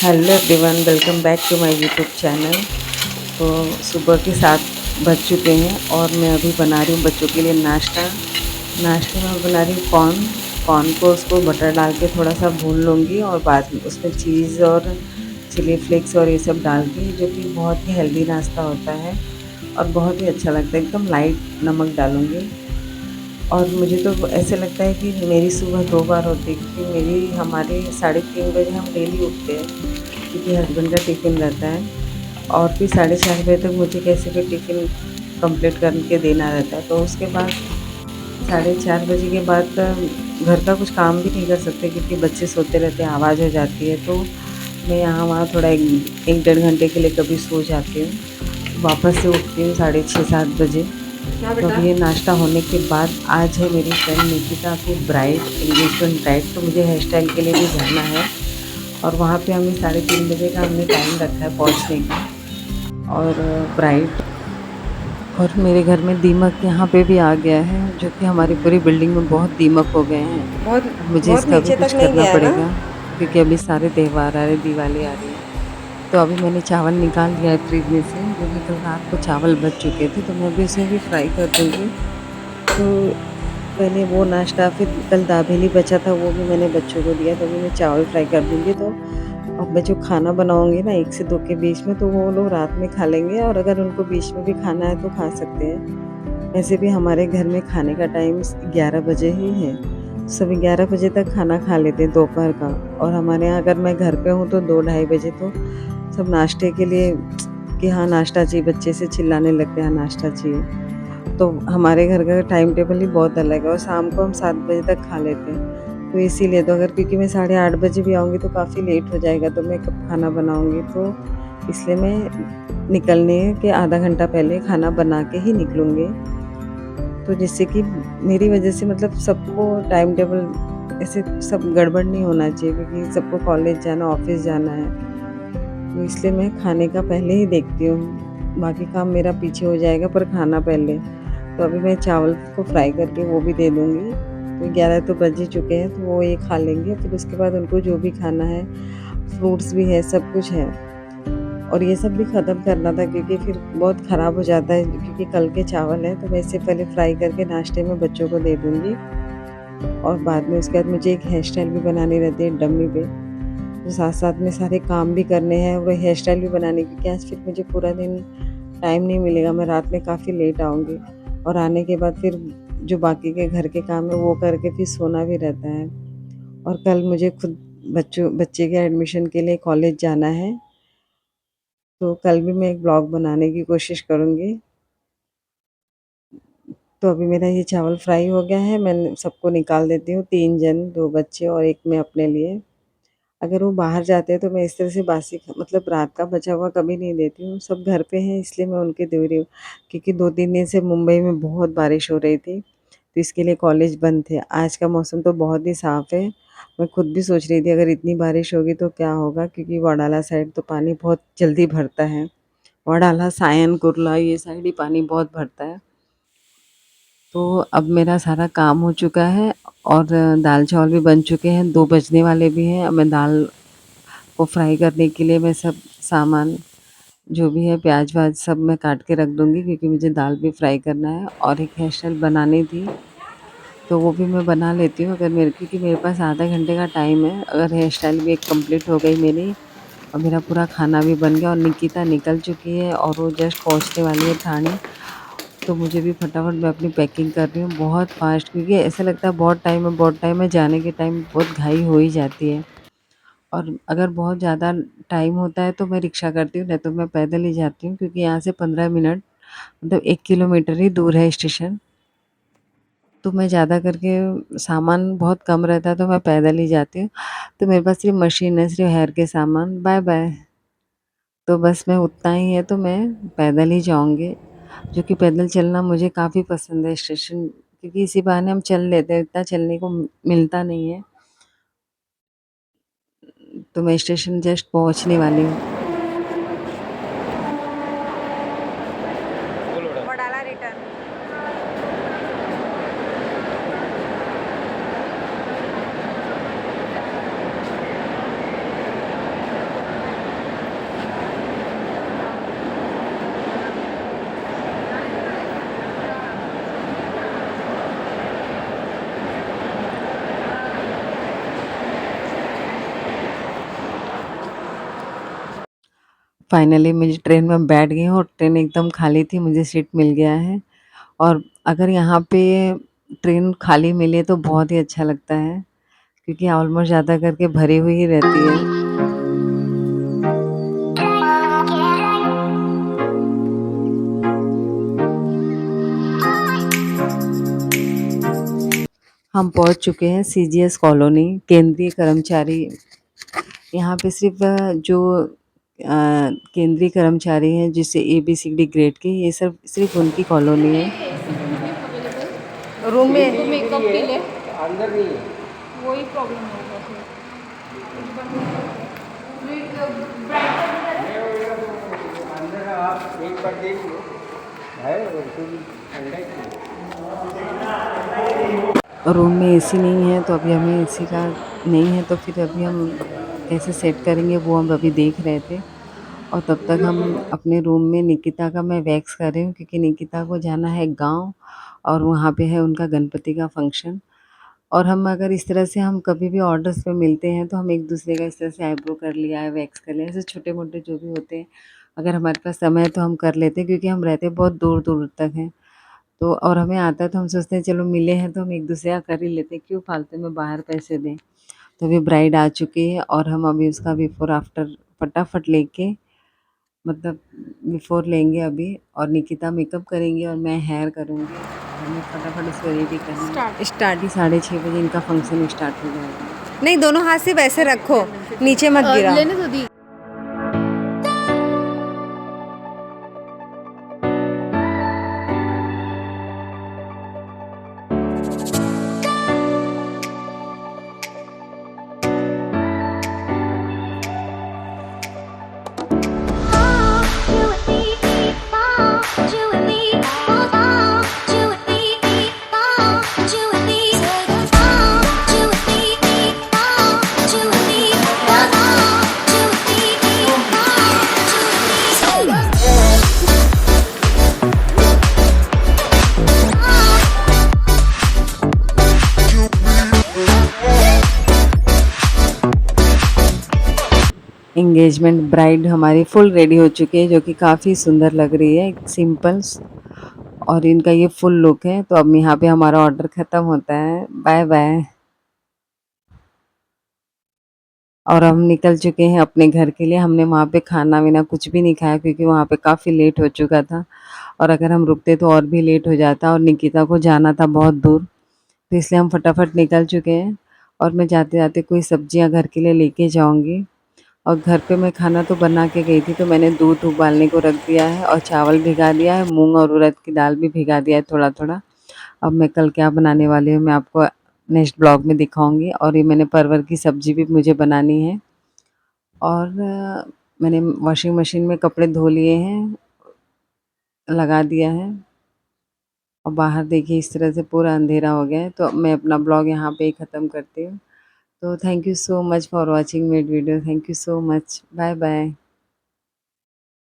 Hello everyone, welcome back to my YouTube channel. तो सुबह के 7 बज चुके हैं और मैं अभी बना रही हूँ बच्चों के लिए नाश्ता। नाश्ते में मैं बना रही हूँ कॉर्न को उसको बटर डाल के थोड़ा सा भून लूँगी और बाद में उसमें चीज़ और चिली फ्लेक्स और ये सब डाल के, जो कि बहुत ही हेल्दी नाश्ता होता है और बहुत ही अच्छा लगता है। एकदम लाइट नमक डालूँगी। और मुझे तो ऐसे लगता है कि मेरी सुबह 2 बार होती है, क्योंकि मेरी हमारे 3:30 बजे हम डेली उठते हैं, क्योंकि हस्बैंड का टिफ़िन रहता है और फिर 4:30 बजे तक मुझे कैसे भी टिफ़िन कंप्लीट करके देना रहता है। तो उसके बाद 4:30 बजे के बाद घर का कुछ काम भी नहीं कर सकते, क्योंकि बच्चे सोते रहते हैं, आवाज़ हो जाती है। तो मैं यहाँ वहाँ थोड़ा 1 डेढ़ घंटे के लिए कभी सो जाती हूँ, वापस से उठती हूँ 6:30 7 बजे। तो अभी ये नाश्ता होने के बाद आज है मेरी फ्रेंड निकिता की ब्राइड एंगेजमेंट ब्राइड, तो मुझे हेयर स्टाइल के लिए भी जाना है और वहाँ पे हमें 3:30 बजे का हमने टाइम रखा है पहुँचने का। और ब्राइड और मेरे घर में दीमक यहाँ पे भी आ गया है, जो कि हमारी पूरी बिल्डिंग में बहुत दीमक हो गए हैं। बहुत अब मुझे बहुत इसका भी नीचे तक कुछ नहीं करना गया है ना। पड़ेगा, क्योंकि अभी सारे त्यौहार आ रहे, दिवाली आ रही है। तो अभी मैंने चावल निकाल लिया है फ्रिज में से, क्योंकि कल रात को चावल बच चुके थे, तो मैं अभी उसे भी फ्राई कर दूँगी। तो पहले वो नाश्ता, फिर कल दाबेली बचा था वो भी मैंने बच्चों को दिया, तो अभी मैं चावल फ्राई कर दूँगी। तो अब मैं जो खाना बनाऊँगी ना 1 से 2 के बीच में, तो वो लोग रात में खा लेंगे और अगर उनको बीच में भी खाना है तो खा सकते हैं। वैसे भी हमारे घर में खाने का टाइम 11 बजे ही है। सब 11 बजे तक खाना खा लेते हैं दोपहर का। और हमारे यहाँ अगर मैं घर पे हूँ तो 2 ढाई बजे तो सब नाश्ते के लिए कि हाँ नाश्ता चाहिए, बच्चे से चिल्लाने लगते हैं नाश्ता चाहिए। तो हमारे घर का टाइम टेबल ही बहुत अलग है और शाम को हम 7 बजे तक खा लेते हैं। तो इसीलिए, तो अगर क्योंकि मैं 8:30 बजे भी आऊँगी तो काफ़ी लेट हो जाएगा, तो मैं कब खाना बनाऊँगी, तो इसलिए मैं निकलने के आधा घंटा पहले खाना बना के ही निकलूँगी। तो जिससे कि मेरी वजह से मतलब सबको टाइम टेबल ऐसे सब गड़बड़ नहीं होना चाहिए, क्योंकि सबको कॉलेज जाना, ऑफ़िस जाना है। तो इसलिए मैं खाने का पहले ही देखती हूँ, बाकी काम मेरा पीछे हो जाएगा पर खाना पहले। तो अभी मैं चावल को फ्राई करके वो भी दे दूँगी। तो 11 तो बज ही चुके हैं, तो वो ये खा लेंगे, फिर उसके बाद उनको जो भी खाना है, फ्रूट्स भी है, सब कुछ है। और ये सब भी ख़त्म करना था, क्योंकि फिर बहुत ख़राब हो जाता है, क्योंकि कल के चावल हैं, तो मैं इससे पहले फ्राई करके नाश्ते में बच्चों को दे दूँगी। और बाद में उसके बाद मुझे एक हेयर स्टाइल भी बनानी रहती है डम्मी पे, तो साथ-साथ में सारे काम भी करने हैं और हेयर स्टाइल भी बनाने, क्योंकि आज फिर मुझे पूरा दिन टाइम नहीं मिलेगा, मैं रात में काफ़ी लेट आऊँगी और आने के बाद फिर जो बाकी के घर के काम है वो करके फिर सोना भी रहता है। और कल मुझे खुद बच्चे के एडमिशन के लिए कॉलेज जाना है, तो कल भी मैं एक ब्लॉग बनाने की कोशिश करूँगी। तो अभी मेरा ये चावल फ्राई हो गया है, मैं सबको निकाल देती हूँ, 3 जन, 2 बच्चे और 1 मैं अपने लिए। अगर वो बाहर जाते हैं तो मैं इस तरह से बासी मतलब रात का बचा हुआ कभी नहीं देती हूँ, सब घर पे हैं इसलिए मैं उनके दे रही हूँ। क्योंकि 2-3 दिन से मुंबई में बहुत बारिश हो रही थी, तो इसके लिए कॉलेज बंद थे। आज का मौसम तो बहुत ही साफ़ है, मैं खुद भी सोच रही थी अगर इतनी बारिश होगी तो क्या होगा, क्योंकि वडाला साइड तो पानी बहुत जल्दी भरता है। वडाला, सायन, कुर्ला ये साइड ही पानी बहुत भरता है। तो अब मेरा सारा काम हो चुका है और दाल चावल भी बन चुके हैं, 2 बजने वाले भी हैं। अब मैं दाल को फ्राई करने के लिए मैं सब सामान जो भी है प्याज-व्याज सब मैं काट के रख दूँगी, क्योंकि मुझे दाल भी फ्राई करना है और एक हेयर स्टाइल बनानी थी, तो वो भी मैं बना लेती हूँ, अगर मेरे क्योंकि मेरे पास आधा घंटे का टाइम है। अगर हेयर स्टाइल भी एक कंप्लीट हो गई मेरी और मेरा पूरा खाना भी बन गया और निकिता निकल चुकी है और वो जस्ट पहुँचने वाली है ठाणे, तो मुझे भी फटाफट मैं अपनी पैकिंग कर रही हूँ बहुत फ़ास्ट, क्योंकि ऐसा लगता है बहुत टाइम है, जाने के टाइम बहुत घाई हो ही जाती है। और अगर बहुत ज़्यादा टाइम होता है तो मैं रिक्शा करती हूँ, नहीं तो मैं पैदल ही जाती हूँ, क्योंकि यहाँ से 15 मिनट मतलब 1 किलोमीटर ही दूर है स्टेशन। तो मैं ज़्यादा करके सामान बहुत कम रहता है तो मैं पैदल ही जाती हूँ। तो मेरे पास सिर्फ़ मशीन है, सिर्फ़ हेयर के सामान, बाय-बाय। तो बस मैं उतना ही है, तो मैं पैदल ही जाऊँगी, जो कि पैदल चलना मुझे काफ़ी पसंद है स्टेशन, क्योंकि इसी बहाने हम चल लेते हैं, इतना चलने को मिलता नहीं है। तो मैं स्टेशन जस्ट पहुँचने वाली हूँ। वडाला रिटर्न। फाइनली मुझे ट्रेन में बैठ गई हूँ और ट्रेन एकदम खाली थी, मुझे सीट मिल गया है। और अगर यहाँ पे ट्रेन खाली मिले तो बहुत ही अच्छा लगता है, क्योंकि ऑलमोस्ट ज़्यादा करके भरी हुई ही रहती है। हम पहुँच चुके हैं सीजीएस कॉलोनी, केंद्रीय कर्मचारी। यहाँ पे सिर्फ़ जो केंद्रीय कर्मचारी हैं जिससे एबीसीडी ग्रेड के, ये सब सिर्फ़ उनकी कॉलोनी है। रूम में तो मेकअप के लिए अंदर नहीं है, वही प्रॉब्लम होगा फिर। अंदर आप एक बार देख लो है और फिर अंदर रूम में एसी नहीं है, तो अभी हमें एसी का नहीं है, तो फिर अभी हम कैसे सेट करेंगे वो हम अभी देख रहे थे। और तब तक हम अपने रूम में निकिता का मैं वैक्स कर रही हूँ, क्योंकि निकिता को जाना है गाँव और वहाँ पे है उनका गणपति का फंक्शन। और हम अगर इस तरह से हम कभी भी ऑर्डर्स पे मिलते हैं तो हम एक दूसरे का इस तरह से आईब्रो कर लिया है, वैक्स कर लिया, ऐसे छोटे-मोटे जो भी होते हैं, अगर हमारे पास समय है तो हम कर लेते हैं, क्योंकि हम रहते बहुत दूर-दूर तक हैं। तो और हमें आता है तो हम सोचते हैं चलो मिले हैं तो हम एक दूसरे का कर ही लेते हैं, क्यों फालतू में बाहर पैसे दें। तो अभी ब्राइड आ चुकी है और हम अभी उसका बिफ़ोर आफ्टर फटाफट लेके, मतलब बिफ़ोर लेंगे अभी, और निकिता मेकअप करेंगी और मैं हेयर करूँगी और हमें फटाफट उसको रेडी करना है। स्टार्ट ही 6:30 बजे इनका फंक्शन स्टार्ट हो जाएगा। नहीं, दोनों हाथ से वैसे रखो, नीचे मत गिराओ। लेने तो दी। एंगेजमेंट ब्राइड हमारी फुल रेडी हो चुकी है, जो कि काफ़ी सुंदर लग रही है, सिंपल। और इनका ये फुल लुक है। तो अब यहाँ पे हमारा ऑर्डर ख़त्म होता है। Bye bye. और हम निकल चुके हैं अपने घर के लिए। हमने वहाँ पे खाना-वाना कुछ भी नहीं खाया, क्योंकि वहाँ पे काफ़ी लेट हो चुका था और अगर हम रुकते तो और भी लेट हो जाता और निकिता को जाना था बहुत दूर। तो इसलिए हम फटाफट निकल चुके हैं और मैं जाते-जाते कोई सब्जियाँ घर के लिए लेके जाऊँगी। और घर पे मैं खाना तो बना के गई थी, तो मैंने दूध उबालने को रख दिया है और चावल भिगा दिया है, मूँग और उड़द की दाल भी भिगा दिया है थोड़ा-थोड़ा। अब मैं कल क्या बनाने वाली हूँ मैं आपको नेक्स्ट ब्लॉग में दिखाऊँगी। और ये मैंने परवल की सब्ज़ी भी मुझे बनानी है। और मैंने वॉशिंग मशीन में कपड़े धो लिए हैं, लगा दिया है। और बाहर देखिए इस तरह से पूरा अंधेरा हो गया है। तो अब मैं अपना ब्लॉग यहाँ पे ही ख़त्म करती हूँ। तो thank you so much for watching my video. Thank you so much. Bye bye.